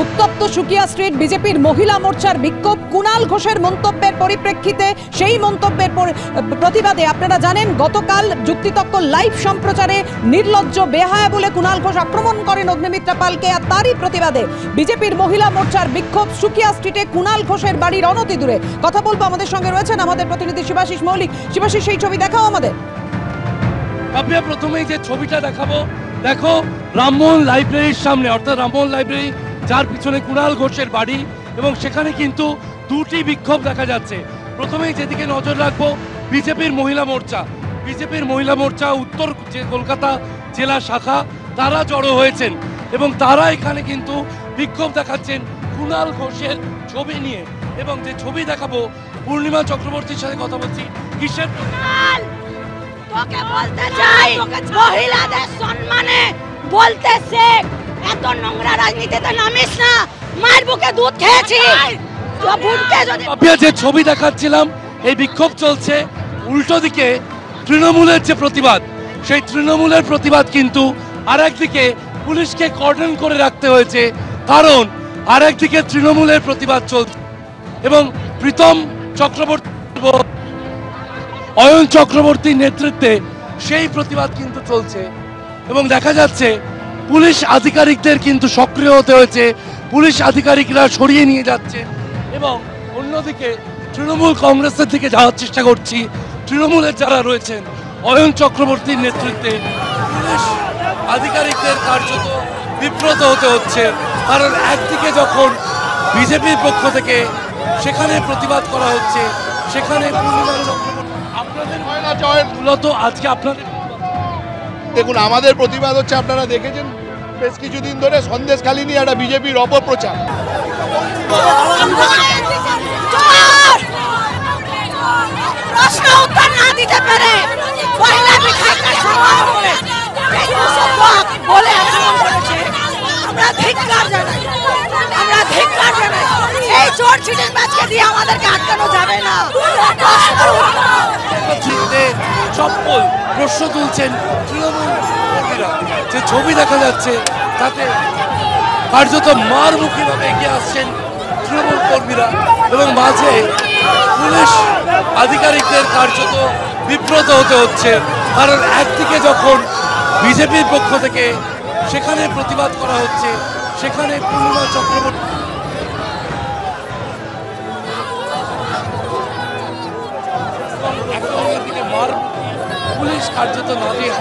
উত্তপ্ত সুকিয়া স্ট্রিট বিজেপির মহিলা মোর্চার বিক্ষোভ কুণাল ঘোষের মন্তব্যের পরিপ্রেক্ষিতে সেই মন্তব্যের প্রতিবাদে আপনারা জানেন গতকাল যুক্তিতক্ক লাইভ সম্প্রচারে নির্লজ্জ বেহায়া বলে কুণাল ঘোষ আক্রমণ করেন অগ্নিমিত্রা পালকে, আর তারই প্রতিবাদে বিজেপির মহিলা মোর্চার বিক্ষোভ সুকিয়া স্ট্রিটে কুণাল ঘোষের বাড়ির অনতি দূরে। কথা বলবো, আমাদের সঙ্গে রয়েছেন আমাদের প্রতিনিধি শিবাশিস মৌলিক। শিবাশিস, সেই ছবি দেখাও আমাদের। প্রথমেই যে ছবিটা দেখাবো, দেখো রামমোহন লাইব্রেরির সামনে, অর্থাৎ রামমোহন লাইব্রেরি যার পিছনে কুণাল ঘোষের বাড়ি, এবং সেখানে কিন্তু দুটি বিক্ষোভ দেখা যাচ্ছে। প্রথমেই যেদিকে নজর রাখবো বিজেপির মহিলা মোর্চা উত্তর যে কলকাতা জেলা শাখা, তারা জড়ো হয়েছেন এবং তারা এখানে কিন্তু বিক্ষোভ দেখাচ্ছেন কুণাল ঘোষের ছবি নিয়ে। এবং যে ছবি দেখাবো, পূর্ণিমা চক্রবর্তীর সাথে কথা বলছি। কিসের তোকে বলতে চাই, মহিলাদের সম্মানে বলতে শেখ, এত নোংরা রাজনীতিতে নামিস না। মায়ের বুকে দুধ খেয়েছি। যে ছবি দেখাচ্ছিলাম, এই বিক্ষোভ চলছে, উল্টো দিকে তৃণমূলের যে প্রতিবাদ, সেই তৃণমূলের প্রতিবাদ কিন্তু আরেকদিকে পুলিশকে কর্ডন করে রাখতে হয়েছে, কারণ আরেকদিকে তৃণমূলের প্রতিবাদ চলছে এবং প্রীতম চক্রবর্তী, অয়ন চক্রবর্তীর নেতৃত্বে সেই প্রতিবাদ কিন্তু চলছে। এবং দেখা যাচ্ছে পুলিশ আধিকারিকদের কিন্তু সক্রিয় হতে হয়েছে, পুলিশ আধিকারিকরা সরিয়ে নিয়ে যাচ্ছে এবং অন্যদিকে তৃণমূল কংগ্রেসের দিকে যাওয়ার চেষ্টা করছি। তৃণমূলের যারা রয়েছেন অয়ন চক্রবর্তীর নেতৃত্বে পুলিশ আধিকারিকদের কার্যত বিব্রত হতে হচ্ছে, কারণ একদিকে যখন বিজেপির পক্ষ থেকে সেখানে প্রতিবাদ করা হচ্ছে, সেখানে আপনাদের মূলত আজকে আপনাদের দেখুন, আমাদের প্রতিবাদ হচ্ছে, আপনারা দেখেছেন বেশ কিছুদিন ধরে সন্দেশখালী নিয়ে একটা বিজেপির অপপ্রচার। প্রশ্ন উত্তর না দিতে পারে বলে আমরা ধিক্কার জানাই, এই চোর ছিটের বাজকে দিয়ে আমাদেরকে আটকানো যাবে না। চপ্পল প্রশ্ন তুলছেন তৃণমূল কর্মীরা। যে ছবি দেখা যাচ্ছে তাতে কার্যত মারমুখীভাবে এগিয়ে আসছেন তৃণমূল কর্মীরা এবং মাঝে পুলিশ আধিকারিকদের কার্যত বিব্রত হতে হচ্ছে, কারণ একদিকে যখন বিজেপির পক্ষ থেকে সেখানে প্রতিবাদ করা হচ্ছে, সেখানে পূর্ণিমা চক্রবর্তী পুলিশ কার্যত না দিয়ে